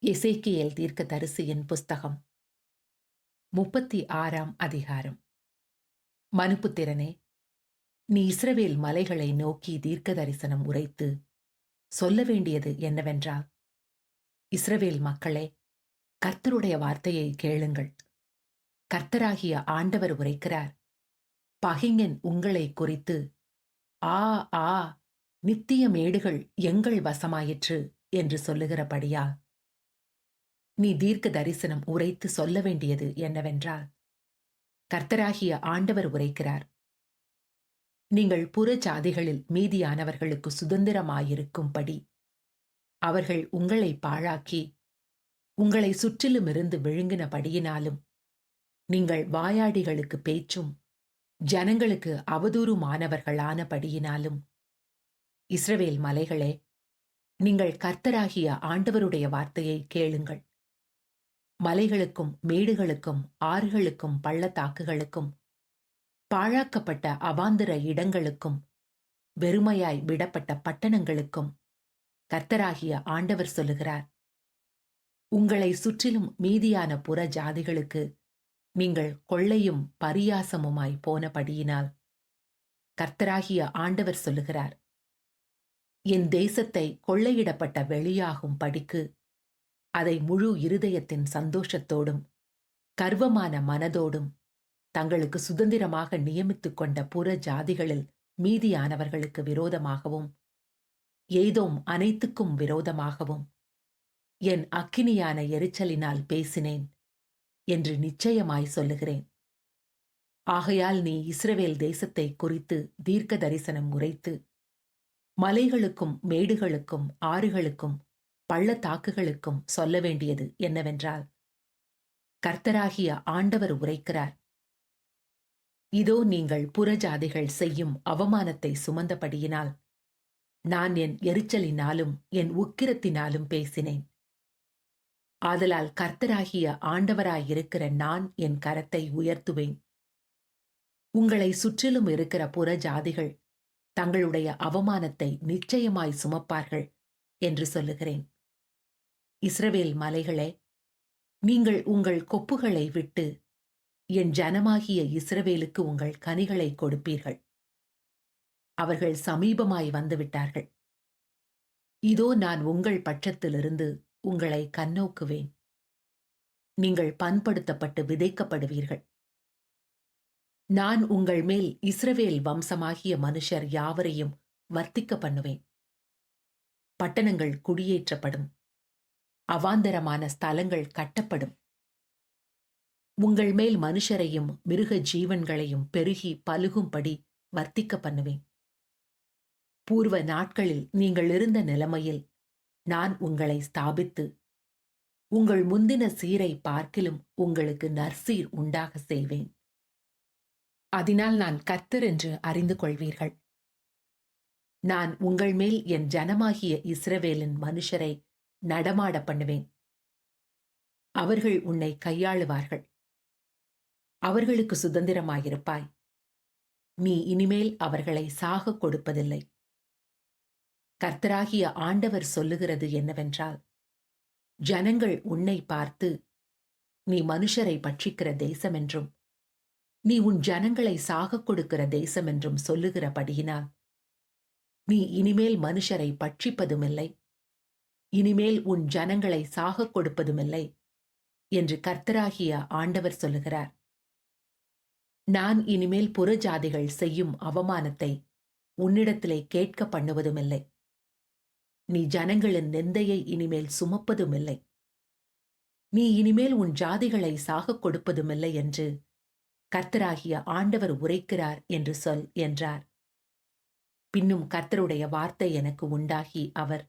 எசேக்கியேல் தீர்க்கதரிசியின் புஸ்தகம் 36ஆம் அதிகாரம். மனுப்புத்திரனே, நீ இஸ்ரவேல் மலைகளை நோக்கி தீர்க்க தரிசனம் உரைத்து சொல்ல வேண்டியது என்னவென்றால், இஸ்ரவேல் மக்களே, கர்த்தருடைய வார்த்தையை கேளுங்கள். கர்த்தராகிய ஆண்டவர் உரைக்கிறார், பகைஞன் உங்களை குறித்து, ஆ ஆ, நித்திய மேடுகள் எங்கள் வசமாயிற்று என்று சொல்லுகிறபடியால், நீ தீர்க்க தரிசனம் உரைத்து சொல்ல வேண்டியது என்னவென்றால், கர்த்தராகிய ஆண்டவர் உரைக்கிறார், நீங்கள் புற ஜாதிகளில் மீதியானவர்களுக்கு சுதந்திரமாயிருக்கும்படி அவர்கள் உங்களை பாழாக்கி உங்களை சுற்றிலுமிருந்து விழுங்கினபடியினாலும், நீங்கள் வாயாடிகளுக்கு பேச்சும் ஜனங்களுக்கு அவதூறுமானவர்களானபடியினாலும், இஸ்ரவேல் மலைகளே, நீங்கள் கர்த்தராகிய ஆண்டவருடைய வார்த்தையை கேளுங்கள். மலைகளுக்கும் மேடுகளுக்கும் ஆறுகளுக்கும் பள்ளத்தாக்குகளுக்கும் பாழாக்கப்பட்ட அவாந்தர இடங்களுக்கும் வெறுமையாய் விடப்பட்ட பட்டணங்களுக்கும் கர்த்தராகிய ஆண்டவர் சொல்லுகிறார், உங்களை சுற்றிலும் மீதியான புற ஜாதிகளுக்கு நீங்கள் கொள்ளையும் பரியாசமுமாய் போனபடியினால் கர்த்தராகிய ஆண்டவர் சொல்லுகிறார், என் தேசத்தை கொள்ளையிடப்பட்ட வெளியாகும் படிக்கு அதை முழு இருதயத்தின் சந்தோஷத்தோடும் கர்வமான மனதோடும் தங்களுக்கு சுதந்திரமாக நியமித்துக் கொண்ட புற ஜாதிகளில் மீதியானவர்களுக்கு விரோதமாகவும் ஏதோம் அனைத்துக்கும் விரோதமாகவும் என் அக்கினியான எரிச்சலினால் பேசினேன் என்று நிச்சயமாய் சொல்லுகிறேன். ஆகையால் நீ இஸ்ரவேல் தேசத்தை குறித்து தீர்க்க தரிசனம் உரைத்து மலைகளுக்கும் மேடுகளுக்கும் ஆறுகளுக்கும் பள்ளத்தாக்குகளுக்கும் சொல்ல வேண்டியது என்னவென்றால், கர்த்தராகிய ஆண்டவர் உரைக்கிறார், இதோ நீங்கள் புறஜாதிகள் செய்யும் அவமானத்தை சுமந்தபடியினால் நான் என் எரிச்சலினாலும் என் உக்கிரத்தினாலும் பேசினேன். ஆதலால் கர்த்தராகிய ஆண்டவராயிருக்கிற நான் என் கரத்தை உயர்த்துவேன். உங்களை சுற்றிலும் இருக்கிற புற ஜாதிகள் தங்களுடைய அவமானத்தை நிச்சயமாய் சுமப்பார்கள் என்று சொல்லுகிறேன். இஸ்ரவேல் மலைகளே, நீங்கள் உங்கள் கொப்புகளை விட்டு என் ஜனமாகிய இஸ்ரவேலுக்கு உங்கள் கனிகளை கொடுப்பீர்கள். அவர்கள் சமீபமாய் வந்துவிட்டார்கள். இதோ நான் உங்கள் பட்சத்திலிருந்து உங்களை கண்ணோக்குவேன். நீங்கள் பண்படுத்தப்பட்டு விதைக்கப்படுவீர்கள். நான் உங்கள் மேல் இஸ்ரவேல் வம்சமாகிய மனுஷர் யாவரையும் வர்த்திக்க பண்ணுவேன். பட்டணங்கள் குடியேற்றப்படும். அவாந்தரமான ஸ்தலங்கள் கட்டப்படும். உங்கள் மேல் மனுஷரையும் மிருக ஜீவன்களையும் பெருகி பலுகும்படி வர்த்திக்க பண்ணுவேன். பூர்வ நாட்களில் நீங்கள் இருந்த நிலைமையில் நான் உங்களை ஸ்தாபித்து உங்கள் முந்தின சீரை பார்க்கிலும் உங்களுக்கு நற்சீர் உண்டாக செய்வேன். அதனால் நான் கர்த்தர் என்று அறிந்து கொள்வீர்கள். நான் உங்கள் மேல் என் ஜனமாகிய இஸ்ரவேலின் மனுஷரை நடமாட பண்ணுவேன். அவர்கள் உன்னை கையாளுவார்கள். அவர்களுக்கு சுதந்திரமாயிருப்பாய். நீ இனிமேல் அவர்களை சாகக் கொடுப்பதில்லை. கர்த்தராகிய ஆண்டவர் சொல்லுகிறது என்னவென்றால், ஜனங்கள் உன்னை பார்த்து, நீ மனுஷரை பட்சிக்கிற தேசமென்றும் நீ உன் ஜனங்களை சாகக் கொடுக்கிற தேசமென்றும் சொல்லுகிறபடியினால், நீ இனிமேல் மனுஷரை பட்சிப்பதுமில்லை, இனிமேல் உன் ஜனங்களை சாகக் கொடுப்பதுமில்லை என்று கர்த்தராகிய ஆண்டவர் சொல்லுகிறார். நான் இனிமேல் புறஜாதிகள் செய்யும் அவமானத்தை உன்னிடத்திலே கேட்க பண்ணுவதுமில்லை. நீ ஜனங்களின் நிந்தையை இனிமேல் சுமப்பதுமில்லை. நீ இனிமேல் உன் ஜாதிகளை சாகக் கொடுப்பதுமில்லை என்று கர்த்தராகிய ஆண்டவர் உரைக்கிறார் என்று சொல் என்றார். பின்னும் கர்த்தருடைய வார்த்தை எனக்கு உண்டாகி அவர்,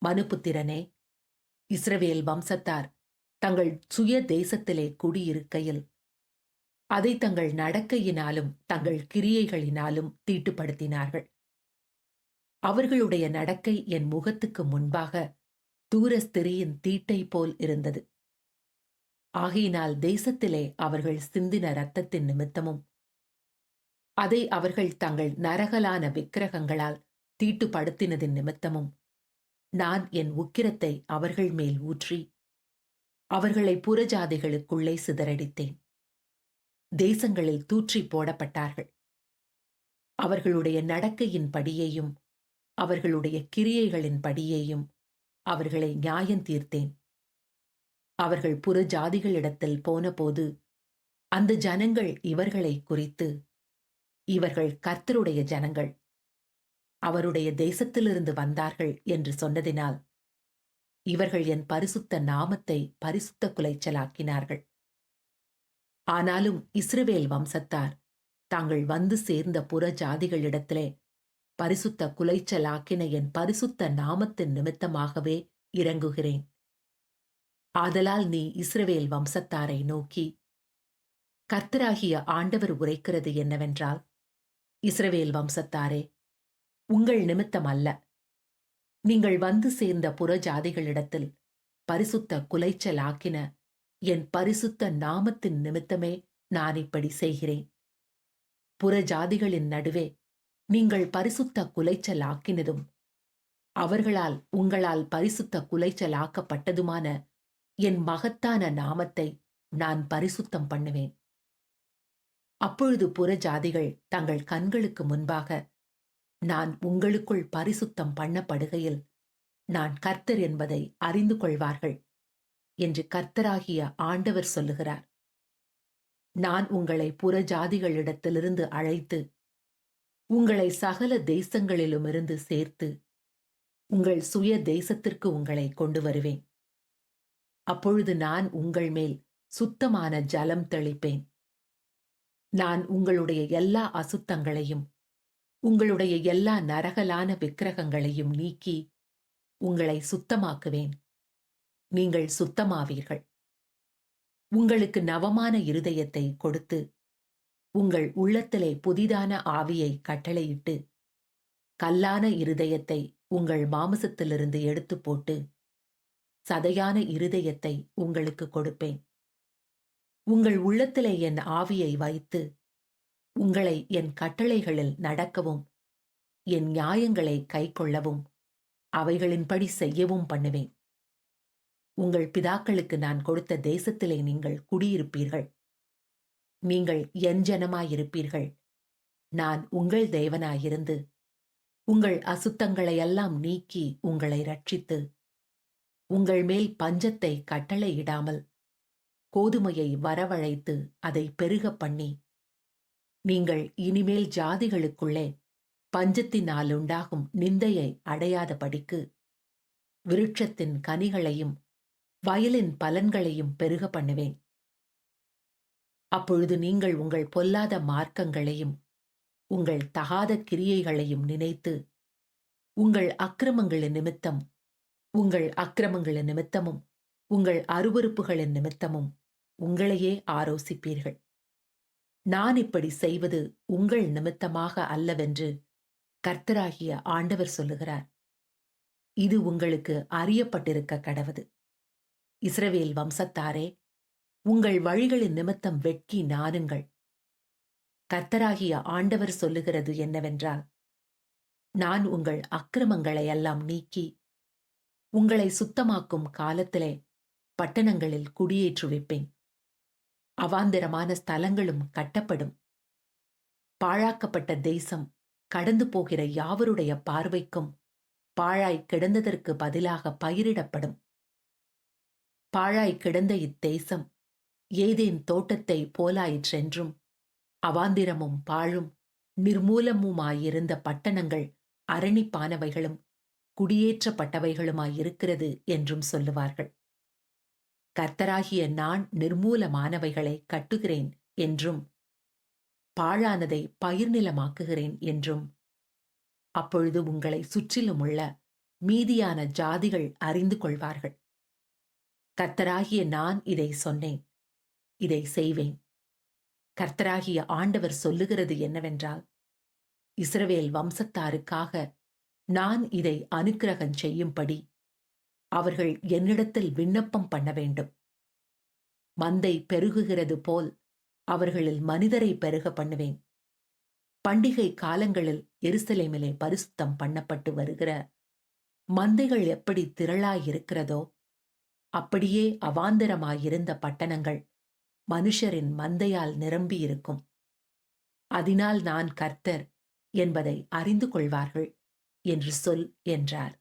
மனுப்புத்திரனே, இஸ்ரவேல் வம்சத்தார் தங்கள் சுய தேசத்திலே குடியிருக்கையில் அதை தங்கள் நடக்கையினாலும் தங்கள் கிரியைகளினாலும் தீட்டுப்படுத்தினார்கள். அவர்களுடைய நடக்கை என் முகத்துக்கு முன்பாக தூரஸ்திரியின் தீட்டை போல் இருந்தது. ஆகையினால் தேசத்திலே அவர்கள் சிந்தின இரத்தத்தின் நிமித்தமும் அதை அவர்கள் தங்கள் நரகலான விக்கிரகங்களால் தீட்டுப்படுத்தினதின் நிமித்தமும் நான் என் உக்கிரத்தை அவர்கள் மேல் ஊற்றி அவர்களை புறஜாதிகளுக்குள்ளே சிதறடித்தேன். தேசங்களில் தூற்றி போடப்பட்டார்கள். அவர்களுடைய நடக்கையின் படியையும் அவர்களுடைய கிரியைகளின் படியையும் அவர்களை நியாயந்தீர்த்தேன். அவர்கள் புறஜாதிகளிடத்தில் போனபோது அந்த ஜனங்கள் இவர்களைக் குறித்து, இவர்கள் கர்த்தருடைய ஜனங்கள், அவருடைய தேசத்திலிருந்து வந்தார்கள் என்று சொன்னதினால் இவர்கள் என் பரிசுத்த நாமத்தை பரிசுத்த குலைச்சலாக்கினார்கள். ஆனாலும் இஸ்ரவேல் வம்சத்தார் தாங்கள் வந்து சேர்ந்த புற ஜாதிகளிடத்திலே பரிசுத்த குலைச்சலாக்கின என் பரிசுத்த நாமத்தின் நிமித்தமாகவே இறங்குகிறேன். ஆதலால் நீ இஸ்ரவேல் வம்சத்தாரை நோக்கி, கர்த்தராகிய ஆண்டவர் உரைக்கிறது என்னவென்றால், இஸ்ரவேல் வம்சத்தாரே, உங்கள் நிமித்தம் அல்ல, நீங்கள் வந்து சேர்ந்த புறஜாதிகளிடத்தில் பரிசுத்த குலைச்சலாக்கின என் பரிசுத்த நாமத்தின் நிமித்தமே நான் இப்படி செய்கிறேன். புறஜாதிகளின் நடுவே நீங்கள் பரிசுத்த குலைச்சலாக்கினதும் அவர்களால் உங்களால் பரிசுத்த குலைச்சலாக்கப்பட்டதுமான என் மகத்தான நாமத்தை நான் பரிசுத்தம் பண்ணுவேன். அப்பொழுது புறஜாதிகள் தங்கள் கண்களுக்கு முன்பாக நான் உங்களுக்குள் பரிசுத்தம் பண்ணப்படுகையில் நான் கர்த்தர் என்பதை அறிந்து கொள்வார்கள் என்று கர்த்தராகிய ஆண்டவர் சொல்லுகிறார். நான் உங்களை புறஜாதிகளிடத்திலிருந்து அழைத்து உங்களை சகல தேசங்களிலுமிருந்து சேர்த்து உங்கள் சுய தேசத்திற்கு உங்களை கொண்டு வருவேன். அப்பொழுது நான் உங்கள் மேல் சுத்தமான ஜலம் தெளிப்பேன். நான் உங்களுடைய எல்லா அசுத்தங்களையும் உங்களுடைய எல்லா நரகலான விக்கிரகங்களையும் நீக்கி உங்களை சுத்தமாக்குவேன். நீங்கள் சுத்தமாவீர்கள். உங்களுக்கு நவமான இருதயத்தை கொடுத்து உங்கள் உள்ளத்திலே புதிதான ஆவியை கட்டளையிட்டு கல்லான இருதயத்தை உங்கள் மாமிசத்திலிருந்து எடுத்து போட்டு சதையான இருதயத்தை உங்களுக்கு கொடுப்பேன். உங்கள் உள்ளத்திலே என் ஆவியை வைத்து உங்களை என் கட்டளைகளில் நடக்கவும் என் நியாயங்களை கைக்கொள்ளவும் அவைகளின்படி செய்யவும் பண்ணுவேன். உங்கள் பிதாக்களுக்கு நான் கொடுத்த தேசத்திலே நீங்கள் குடியிருப்பீர்கள். நீங்கள் என் ஜனமாயிருப்பீர்கள். நான் உங்கள் தேவனாயிருந்து உங்கள் அசுத்தங்களையெல்லாம் நீக்கி உங்களை ரட்சித்து உங்கள் மேல் பஞ்சத்தை கட்டளையிடாமல் கோதுமையை வரவழைத்து அதை பெருக பண்ணி நீங்கள் இனிமேல் ஜாதிகளுக்குள்ளே பஞ்சத்தினாலுண்டாகும் நிந்தையை அடையாதபடிக்கு விருட்சத்தின் கனிகளையும் வயலின் பலன்களையும் பெருக பண்ணுவேன். அப்பொழுது நீங்கள் உங்கள் பொல்லாத மார்க்கங்களையும் உங்கள் தகாத கிரியைகளையும் நினைத்து உங்கள் அக்கிரமங்களின் நிமித்தமும் உங்கள் அருவருப்புகளின் நிமித்தமும் உங்களையே ஆரோசிப்பீர்கள். நான் இப்படி செய்வது உங்கள் நிமித்தமாக அல்லவென்று கர்த்தராகிய ஆண்டவர் சொல்லுகிறார். இது உங்களுக்கு அறியப்பட்டிருக்க கடவது. இஸ்ரவேல் வம்சத்தாரே, உங்கள் வழிகளின் நிமித்தம் வெட்கி நாணுங்கள். கர்த்தராகிய ஆண்டவர் சொல்லுகிறது என்னவென்றால், நான் உங்கள் அக்கிரமங்களையெல்லாம் நீக்கி உங்களை சுத்தமாக்கும் காலத்திலே பட்டணங்களில் குடியேற்றுவிப்பேன். அவாந்தரமான ஸ்தலங்களும் கட்டப்படும். பாழாக்கப்பட்ட தேசம் கடந்து போகிற யாவருடைய பார்வைக்கும் பாழாய் கிடந்ததற்கு பதிலாக பயிரிடப்படும். பாழாய் கிடந்த இத்தேசம் ஏதேன் தோட்டத்தை போலாயிற்றென்றும் அவாந்திரமும் பாழும் நிர்மூலமுமாயிருந்த பட்டணங்கள் அரணிப்பானவைகளும் குடியேற்றப்பட்டவைகளுமாயிருக்கிறது என்றும் சொல்லுவார்கள். கர்த்தராகிய நான் நிர்மூலமானவைகளை கட்டுகிறேன் என்றும் பாழானதை பயிர்நிலமாக்குகிறேன் என்றும் அப்பொழுது உங்களை சுற்றிலுமுள்ள மீதியான ஜாதிகள் அறிந்து கொள்வார்கள். கர்த்தராகிய நான் இதை சொன்னேன், இதை செய்வேன். கர்த்தராகிய ஆண்டவர் சொல்லுகிறது என்னவென்றால், இஸ்ரவேல் வம்சத்தாருக்காக நான் இதை அனுக்கிரகம் செய்யும்படி அவர்கள் என்னிடத்தில் விண்ணப்பம் பண்ண வேண்டும். மந்தை பெருகுகிறது போல் அவர்களில் மனிதரை பெருக பண்ணுவேன். பண்டிகை காலங்களில் எருசலேமிலே பரிசுத்தம் பண்ணப்பட்டு வருகிற மந்தைகள் எப்படி திரளாயிருக்கிறதோ அப்படியே அவாந்தரமாயிருந்த பட்டணங்கள் மனுஷரின் மந்தையால் நிரம்பியிருக்கும். அதனால் நான் கர்த்தர் என்பதை அறிந்து கொள்வார்கள் என்று சொல் என்றார்.